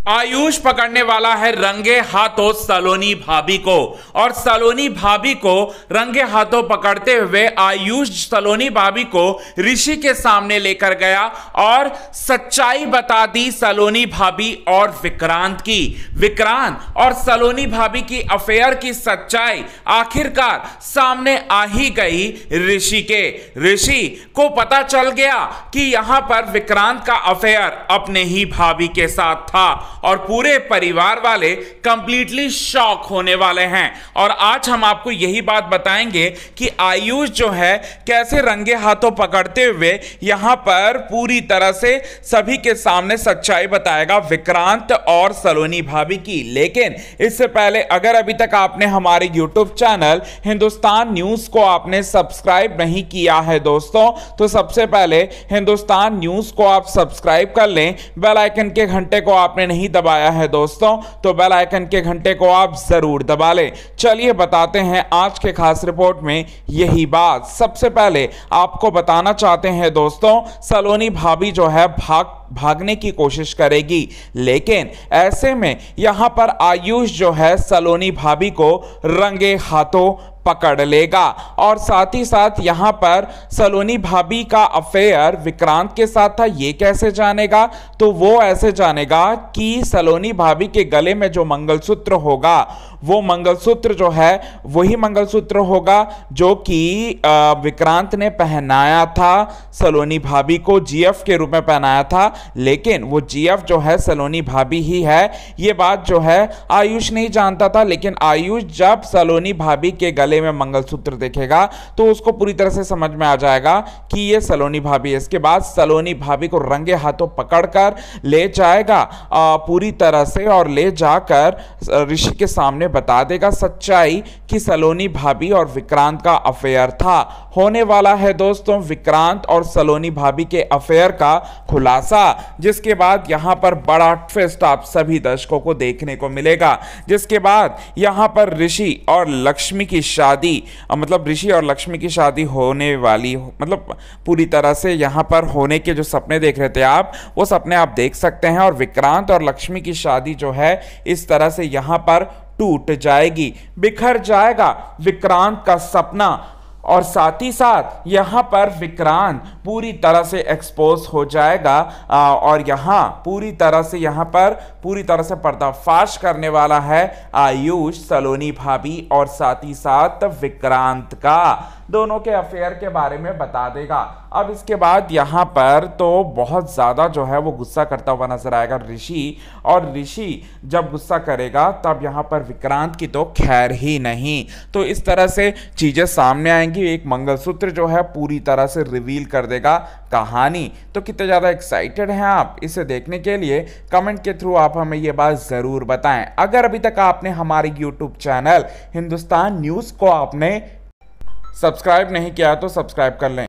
आयुष पकड़ने वाला है रंगे हाथों सलोनी भाभी को। और सलोनी भाभी को रंगे हाथों पकड़ते हुए आयुष सलोनी भाभी को ऋषि के सामने लेकर गया और सच्चाई बता दी सलोनी भाभी और विक्रांत की। विक्रांत और सलोनी भाभी की अफेयर की सच्चाई आखिरकार सामने आ ही गई ऋषि के। ऋषि को पता चल गया कि यहां पर विक्रांत का अफेयर अपने ही भाभी के साथ था और पूरे परिवार वाले कंप्लीटली शॉक होने वाले हैं। और आज हम आपको यही बात बताएंगे कि आयुष जो है कैसे रंगे हाथों पकड़ते हुए यहां पर पूरी तरह से सभी के सामने सच्चाई बताएगा विक्रांत और सलोनी भाभी की। लेकिन इससे पहले अगर अभी तक आपने हमारे YouTube चैनल हिंदुस्तान न्यूज को आपने सब्सक्राइब नहीं किया है दोस्तों, तो सबसे पहले हिंदुस्तान न्यूज को आप सब्सक्राइब कर लें। बेल आइकन के घंटे को आपने नहीं दबाया है दोस्तों, तो बेल आइकन के घंटे को आप जरूर दबा लें। चलिए बताते हैं आज के खास रिपोर्ट में यही बात। सबसे पहले आपको बताना चाहते हैं दोस्तों, सलोनी भाभी जो है भागने की कोशिश करेगी, लेकिन ऐसे में यहां पर आयुष जो है सलोनी भाभी को रंगे हाथों पकड़ लेगा। और साथ ही साथ यहां पर सलोनी भाभी का अफेयर विक्रांत के साथ था, ये कैसे जानेगा? तो वो ऐसे जानेगा कि सलोनी भाभी के गले में जो मंगलसूत्र होगा वो मंगलसूत्र जो है वही मंगलसूत्र होगा जो कि विक्रांत ने पहनाया था सलोनी भाभी को, जीएफ के रूप में पहनाया था, लेकिन वो जीएफ जो है सलोनी भाभी ही है। ये बात जो है आयुष नहीं जानता था, लेकिन आयुष जब सलोनी भाभी के गले में मंगलसूत्र देखेगा तो उसको पूरी तरह से समझ में आ जाएगा कि ये सलोनी भाभी है। इसके बाद सलोनी भाभी को रंगे हाथों पकड़कर ले जाएगा पूरी तरह से, और ले जाकर ऋषि के सामने बता देगा सच्चाई कि सलोनी भाभी और विक्रांत का अफेयर था। होने वाला है दोस्तों विक्रांत और सलोनी भाभी के अफेयर का खुलासा, जिसके बाद यहां पर बड़ा ट्विस्ट आप सभी दर्शकों को देखने को मिलेगा। जिसके बाद यहां पर ऋषि और लक्ष्मी की शादी, मतलब ऋषि और लक्ष्मी की शादी होने वाली, मतलब पूरी तरह से यहां पर होने के जो सपने देख रहे थे आप, वो सपने आप देख सकते हैं। और विक्रांत और लक्ष्मी की शादी जो है इस तरह से यहां पर टूट जाएगी, बिखर जाएगा विक्रांत का सपना। और साथ ही साथ यहां पर विक्रांत पूरी तरह से एक्सपोज हो जाएगा और यहां पूरी तरह से पर्दाफाश करने वाला है आयुष सलोनी भाभी और साथ ही साथ विक्रांत का, दोनों के अफेयर के बारे में बता देगा। अब इसके बाद यहां पर तो बहुत ज्यादा जो है वो गुस्सा करता हुआ नजर आएगा ऋषि, और ऋषि जब गुस्सा करेगा तब यहां पर विक्रांत की तो खैर ही नहीं। तो इस तरह से चीजें सामने आएंगी। एक मंगलसूत्र जो है पूरी तरह से रिवील कर देगा कहानी। तो कितने ज्यादा एक्साइटेड हैं आप इसे देखने के लिए? कमेंट के थ्रू आप हमें ये बात जरूर बताएं। अगर अभी तक आपने हमारे YouTube चैनल हिंदुस्तान न्यूज को आपने सब्सक्राइब नहीं किया तो सब्सक्राइब कर लें।